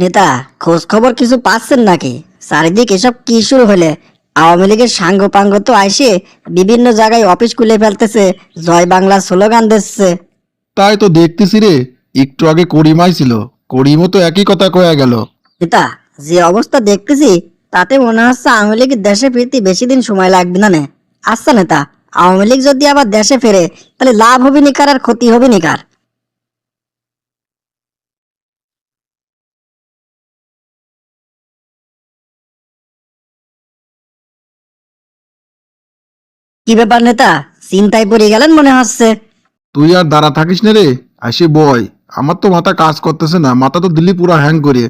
নেতা, খোঁজ খবর কিছু পাচ্ছেন নাকি? চারিদিক এসব কি শুরু হলে? আওয়ামী লীগের সাঙ্গ পাঙ্গ তো আইসে বিভিন্ন জায়গায় অফিস খুলে ফেলতেছে, জয় বাংলা স্লোগান দিচ্ছে। তাই তো দেখতেছি রে। একটু আগে করিমাই ছিল, করিমও তো একই কথা কয়ে গেল। নেতা, যে অবস্থা দেখতেছি তাতে মনে হচ্ছে আওয়ামী লীগের দেশে ফিরতে বেশি দিন সময় লাগবে না নে। আচ্ছা নেতা, আওয়ামী লীগ যদি আবার দেশে ফেরে তাহলে লাভ হবে নি কার আর ক্ষতি হবে নি কার? কি ব্যাপার নেতা, চিন্তায় পড়ে গেলেন মনে হচ্ছে। তুই আর দাঁড়া থাকিস না রে, আসে বয়। আমার তো মাথা কাজ করতেছে না, মাথা তো দিল্লি পুরো হ্যাং করে।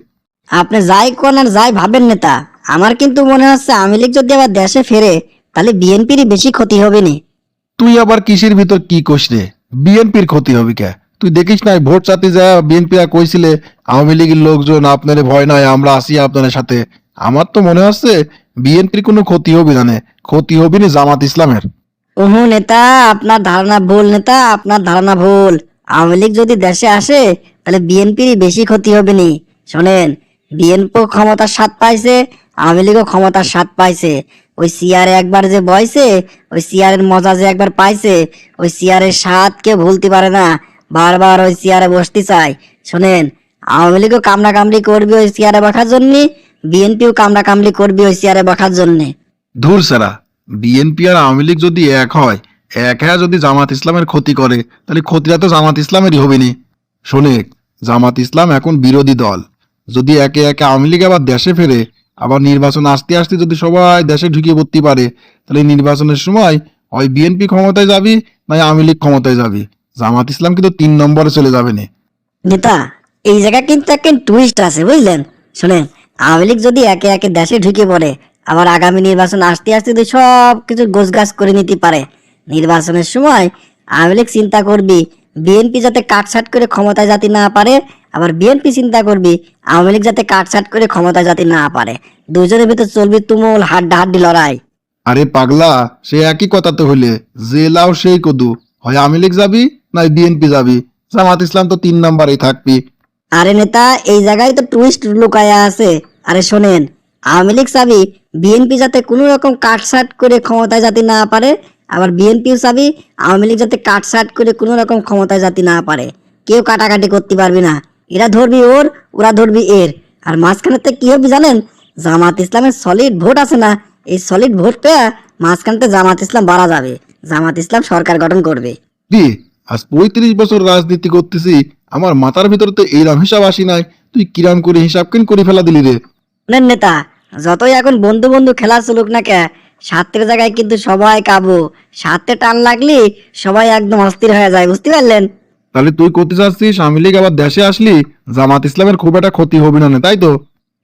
আপনি যাই কোন আর যাই ভাবেন নেতা, আমার কিন্তু মনে হচ্ছে আওয়ামী লীগ যদি আবার দেশে ফেরে তাহলে বিএনপিরই বেশি ক্ষতি হবে নি। তুই আবার কিসের ভিতর কি কোষ রে? বিএনপির ক্ষতি হবে কে? তুই দেখিস নাই ভোট চাতে যা বিএনপি কইছিলে আওয়ামী লীগের লোকজন আপনারে ভয় নাই, আমরা আছি আপনাদের সাথে। আমার তো মনে হচ্ছে বিএনপির কোনো ক্ষতি হবে না নে, ক্ষতি হবে না জামাত ইসলামের। ওহো নেতা, আপনার ধারণা ভুল নেতা, আপনার ধারণা ভুল। আওয়ামী লীগ যদি দেশে আসে তাহলে বিএনপিরই বেশি ক্ষতি হবে নি। শোনেন, বিএনপিও ক্ষমতার স্বাদ পাইছে, আওয়ামী লীগও ক্ষমতার স্বাদ পাইছে। ওই চেয়ারে একবার যে বইছে, ওই চেয়ারের মজা যে একবার পাইছে, ওই চেয়ারের স্বাদ কেউ ভুলতে পারে না। বারবার ওই চেয়ারে বসতে চায়। শোনেন, আওয়ামী লীগও কামড়া কামড়ি করবি ওই চেয়ারে বসার জন্য, বিএনপিও কামড়া কামড়ি করবি ওই চেয়ারে বসার জন্যে। ধুর সারা, বিএনপি আর আওয়ামী লীগ যদি এক হয়, এক হ্যাঁ যদি জামাত ইসলামের ক্ষতি করে, তাহলে ক্ষতিটা তো জামাত ইসলামেরই হবে নি। শোনেক, জামাত ইসলাম এখন বিরোধী দল। যদি একে একে আওয়ামী লীগ আবার দেশে ফেরে, আবার নির্বাচন আসতে আসতে যদি সবাই দেশে ঢুকে পড়তে পারে, তাহলে নির্বাচনের সময় হয় বিএনপি ক্ষমতায় যাবি, নয় আওয়ামী লীগ ক্ষমতায় যাবি। জামাত ইসলাম কিন্তু 3 নম্বরে চলে যাবে না। নেতা, এই জায়গায় কিন্তু একটা টুইস্ট আছে বুঝলেন। শুনেন, আওয়ামী লীগ যদি একে একে দেশে ঢুকে পড়ে, আবার আগামী নির্বাচন আসতে আসতে যদি সব কিছু গোছগাছ করে নিতে পারে, নির্বাচনের সময় আওয়ামী লীগ চিন্তা করবি বিএনপি যাতে কাটছাট করে ক্ষমতায় যেতে না পারে, আবার বিএনপি চিন্তা করবি আওয়ামী লীগ যাতে কাটছাট করে ক্ষমতায় যেতে না পারে। দুজনের ভিতর চলবে তুমুল হাড্ডাহাড্ডি লড়াই। আরে পাগলা, সে একই কথা তো হইলে, যে লাও সেই কদু। হয় আওয়ামী লীগ যাবি, নয় বিএনপি যাবি। জামাত ইসলাম তো 3 নম্বরেই থাকবি। আরে নেতা, এই জায়গায় তো টুইস্ট লুকায়া আছে। আরে শোনেন, আওয়ামী লীগ চাবি বিএনপি যাতে কোনো রকম কাটছাট করে ক্ষমতায় যেতে না পারে, আবার বিএনপিও চাবি আওয়ামী লীগ যাতে কাটছাট করে কোনো রকম ক্ষমতায় যেতে না পারে। কেউ কাটাকাটি করতে পারবি না। এরা ধরবি ওর, ওরা ধরবি এর। আর মাঝখানেতে কি হবে জানেন? জামাত ইসলামের সলিড ভোট আছে না, এই সলিড ভোটটা মাঝখানতে জামাত ইসলাম বাড়া যাবে, জামাত ইসলাম সরকার গঠন করবে। কি, আজ 35 বছর রাজনীতি করতেছি, আমার মাথার ভিতরে তো এইরকম হিসাব আসি নাই। তুই কিরাম করে হিসাব কেন করে ফেলা দিলি রে? শুনেন নেতা, যতই এখন বন্ধু বন্ধু খেলা চলুক না কে, স্বার্থের জায়গায় কিন্তু সবাই কাবু। স্বার্থে টান লাগলি সবাই একদম অস্থির হয়ে যায়, বুঝতে পারলেন? তাহলে তুই করতে চাচ্ছিস আওয়ামী লীগ আবার দেশে আসলি জামাত ইসলামের খুব একটা ক্ষতি হবে না, তাই তো?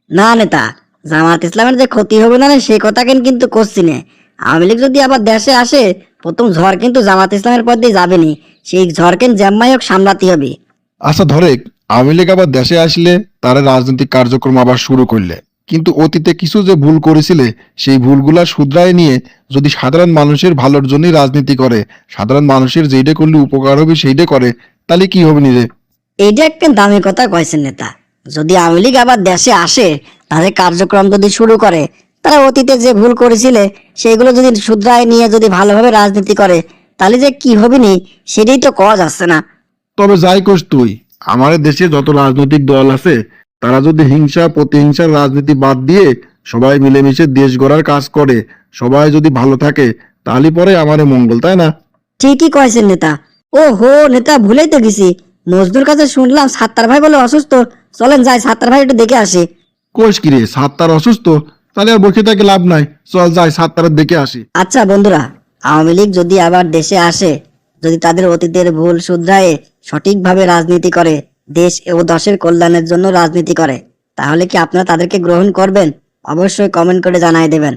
না নেতা, জামাত ইসলামের যে ক্ষতি হবে না সে কথা কিন্তু করছি না। আওয়ামী লীগ যদি আবার দেশে আসে, প্রথম ঝড় কিন্তু জামাত ইসলামের পর দিয়ে যাবেনি। সেই ঝড় কিন্তু জ্যাম্মাই হোক সামলাতে হবে। আচ্ছা ধরেক আওয়ামী লীগ আবার দেশে আসলে তারা রাজনৈতিক কার্যক্রম আবার শুরু করলে, কিন্তু অতীতে কিছু যে ভুল করেছিলে সেই ভুলগুলা শুধরায় নিয়ে যদি সাধারণ মানুষের ভালোর জন্যই রাজনীতি করে, সাধারণ মানুষের যেইটা করলে উপকার হবে সেইটা করে, তাহলে কি হবে নি রে? এইটা একটা দামি কথা কয়েছেন নেতা। যদি আওয়ামী লীগ আবার দেশে আসে, তাদের কার্যক্রম যদি শুরু করে, তারা অতীতে যে ভুল করেছিলে সেইগুলো যদি শুধরায় নিয়ে যদি ভালোভাবে রাজনীতি করে, তাহলে যে কি হবে নি সেটাই তো কওয়া যাচ্ছে না। তবে যাই কোস তুই, আমাদের দেশে যত রাজনৈতিক দল আছে তারা যদি হিংসা প্রতিহিংসার রাজনীতি বাদ দিয়ে সবাই মিলেমিশে দেশ গড়ার কাজ করে, সবাই যদি ভালো থাকে, তাহলে পরে আমাদের মঙ্গল, তাই না? ঠিকই কয়েছেন নেতা। ও হো নেতা, ভুলেই তো গেছি। নজরুল কাছে শুনলাম সাত্তার ভাই বলে অসুস্থ। চলেন যাই সাত্তার ভাই একটু দেখে আসি। কোষ কিরে, সাত্তার অসুস্থ? তাহলে আর বসে থেকে লাভ নাই, চল যাই সাত্তারের দেখে আসি। আচ্ছা বন্ধুরা, আওয়ামী লীগ যদি আবার দেশে আসে, যদি তাদের অতীতের ভুল শুধরায়ে সঠিকভাবে রাজনীতি করে, দেশ ও দেশের কল্যাণের জন্য রাজনীতি করে, তাহলে কি আপনারা তাদেরকে গ্রহণ করবেন? অবশ্যই কমেন্ট করে জানাই দেবেন।